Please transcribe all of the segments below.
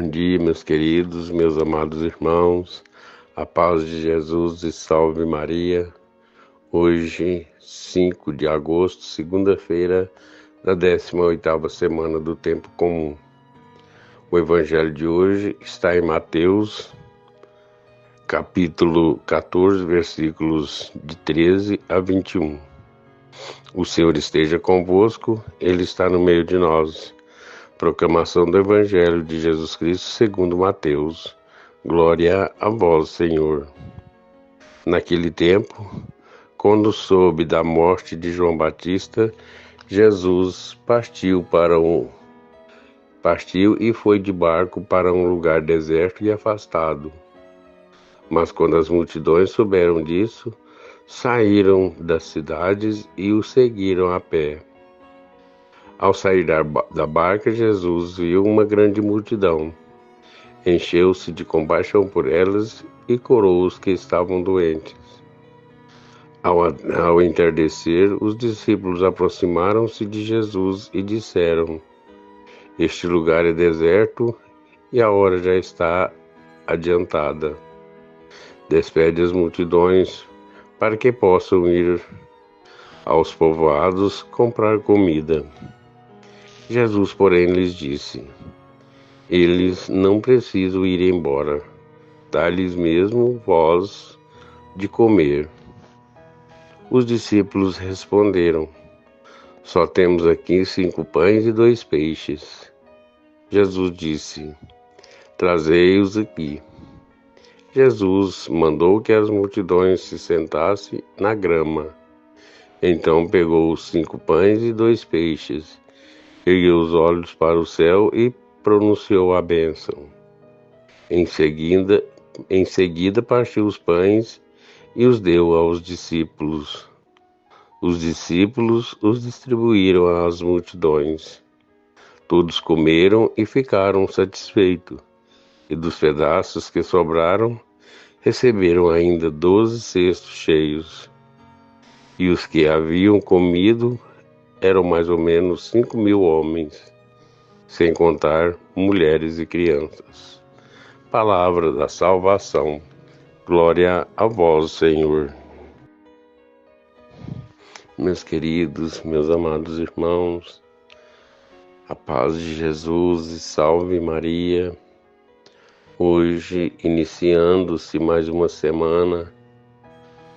Bom dia, meus queridos, meus amados irmãos, a paz de Jesus e salve Maria. Hoje, 5 de agosto, segunda-feira da 18ª semana do Tempo Comum. O evangelho de hoje está em Mateus, capítulo 14, versículos de 13 a 21. O Senhor esteja convosco, Ele está no meio de nós. Proclamação do Evangelho de Jesus Cristo segundo Mateus. Glória a vós, Senhor. Naquele tempo, quando soube da morte de João Batista, Jesus partiu e foi de barco para um lugar deserto e afastado. Mas quando as multidões souberam disso, saíram das cidades e o seguiram a pé. Ao sair da barca, Jesus viu uma grande multidão. Encheu-se de compaixão por elas e curou os que estavam doentes. Ao entardecer, os discípulos aproximaram-se de Jesus e disseram: Este lugar é deserto e a hora já está adiantada. Despede as multidões para que possam ir aos povoados comprar comida. Jesus, porém, lhes disse: Eles não precisam ir embora. Dá-lhes mesmo vós de comer. Os discípulos responderam: Só temos aqui 5 pães e 2 peixes. Jesus disse: Trazei-os aqui. Jesus mandou que as multidões se sentassem na grama. Então pegou os 5 pães e 2 peixes, ergueu os olhos para o céu e pronunciou a bênção. Em seguida partiu os pães e os deu aos discípulos. Os discípulos os distribuíram às multidões. Todos comeram e ficaram satisfeitos. E dos pedaços que sobraram, receberam ainda 12 cestos cheios. E os que haviam comido eram mais ou menos 5.000 homens, sem contar mulheres e crianças. Palavra da salvação. Glória a vós, Senhor. Meus queridos, meus amados irmãos, a paz de Jesus e salve Maria. Hoje, iniciando-se mais uma semana,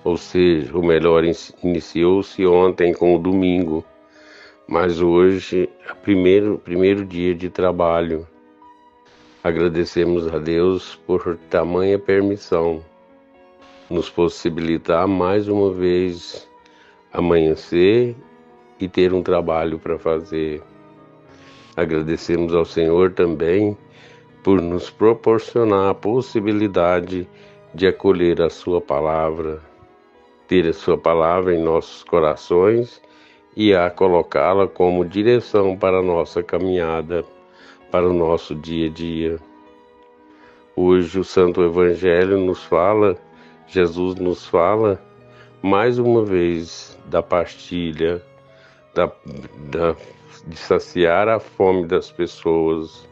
ou seja, o melhor, iniciou-se ontem com o domingo, mas hoje é o primeiro dia de trabalho. Agradecemos a Deus por tamanha permissão, nos possibilitar mais uma vez amanhecer e ter um trabalho para fazer. Agradecemos ao Senhor também por nos proporcionar a possibilidade de acolher a sua palavra, ter a sua palavra em nossos corações e a colocá-la como direção para a nossa caminhada, para o nosso dia a dia. Hoje o Santo Evangelho Jesus nos fala mais uma vez da partilha, de saciar a fome das pessoas.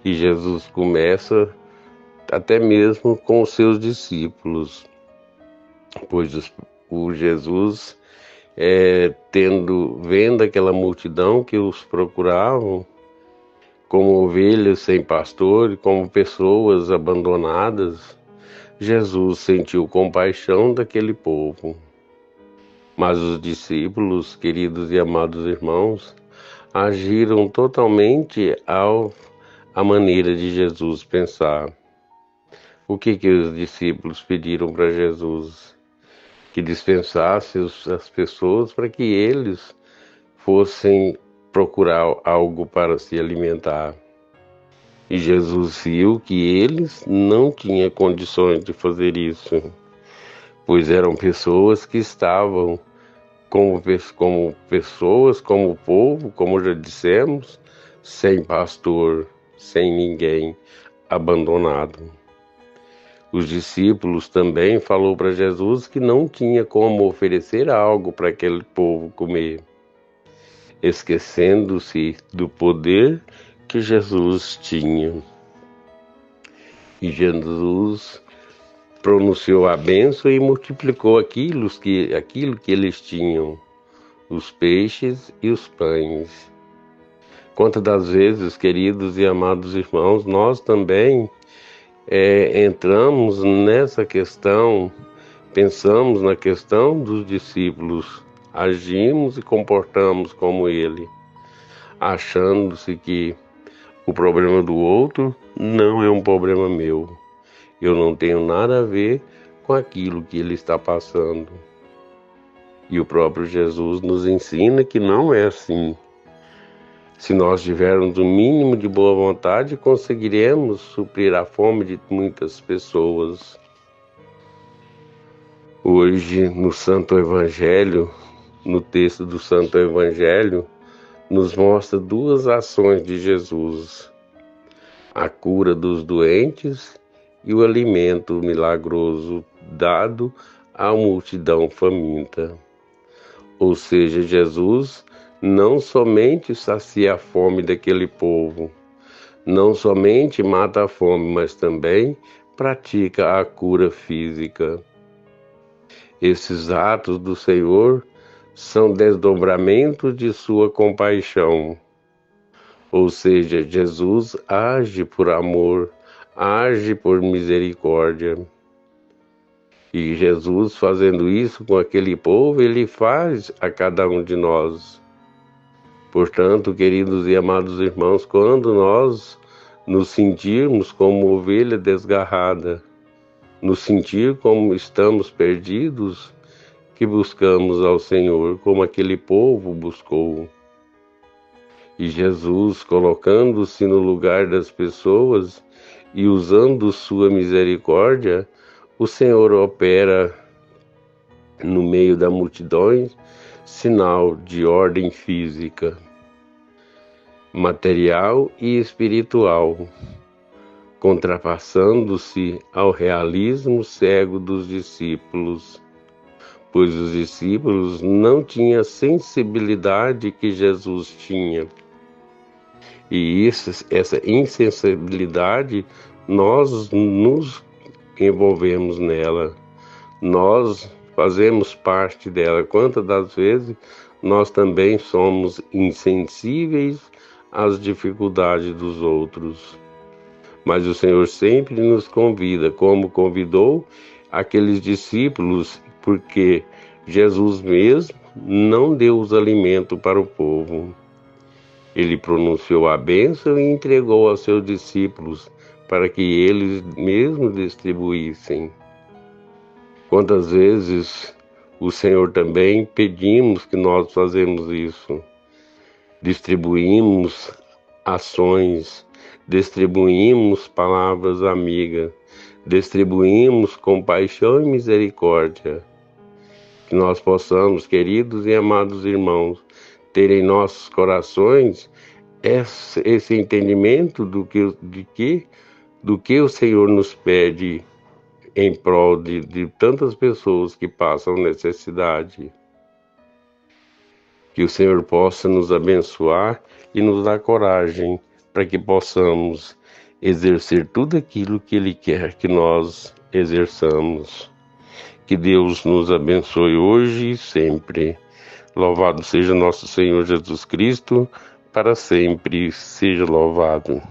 E Jesus começa até mesmo com os seus discípulos, pois o Jesus, vendo aquela multidão que os procuravam, como ovelhas sem pastor, como pessoas abandonadas, Jesus sentiu compaixão daquele povo. Mas os discípulos, queridos e amados irmãos, agiram totalmente à maneira de Jesus pensar. O que os discípulos pediram para Jesus? Que dispensasse as pessoas para que eles fossem procurar algo para se alimentar. E Jesus viu que eles não tinham condições de fazer isso, pois eram pessoas que estavam como pessoas, como povo, como já dissemos, sem pastor, sem ninguém, abandonado. Os discípulos também falaram para Jesus que não tinha como oferecer algo para aquele povo comer, esquecendo-se do poder que Jesus tinha. E Jesus pronunciou a bênção e multiplicou aquilo que eles tinham, os peixes e os pães. Quantas das vezes, queridos e amados irmãos, nós também entramos nessa questão, pensamos na questão dos discípulos, agimos e comportamos como ele, achando-se que o problema do outro não é um problema meu. Eu não tenho nada a ver com aquilo que ele está passando. E o próprio Jesus nos ensina que não é assim. Se nós tivermos o mínimo de boa vontade, conseguiremos suprir a fome de muitas pessoas. Hoje, no Santo Evangelho, no texto do Santo Evangelho, nos mostra duas ações de Jesus: a cura dos doentes e o alimento milagroso dado à multidão faminta. Ou seja, Jesus não somente sacia a fome daquele povo, não somente mata a fome, mas também pratica a cura física. Esses atos do Senhor são desdobramentos de sua compaixão. Ou seja, Jesus age por amor, age por misericórdia. E Jesus, fazendo isso com aquele povo, ele faz a cada um de nós. Portanto, queridos e amados irmãos, quando nós nos sentirmos como ovelha desgarrada, nos sentir como estamos perdidos, que buscamos ao Senhor, como aquele povo buscou. E Jesus, colocando-se no lugar das pessoas e usando sua misericórdia, o Senhor opera no meio da multidão sinal de ordem física, material e espiritual, contrapassando-se ao realismo cego dos discípulos, pois os discípulos não tinham a sensibilidade que Jesus tinha. E essa insensibilidade, nós nos envolvemos nela, nós fazemos parte dela. Quantas das vezes nós também somos insensíveis às dificuldades dos outros. Mas o Senhor sempre nos convida, como convidou aqueles discípulos, porque Jesus mesmo não deu os alimentos para o povo. Ele pronunciou a bênção e entregou aos seus discípulos para que eles mesmos distribuíssem. Quantas vezes o Senhor também pedimos que nós fazemos isso? Distribuímos ações, distribuímos palavras amigas, distribuímos compaixão e misericórdia. Que nós possamos, queridos e amados irmãos, ter em nossos corações esse entendimento do que o Senhor nos pede em prol de tantas pessoas que passam necessidade. Que o Senhor possa nos abençoar e nos dar coragem para que possamos exercer tudo aquilo que Ele quer que nós exerçamos. Que Deus nos abençoe hoje e sempre. Louvado seja nosso Senhor Jesus Cristo, para sempre seja louvado.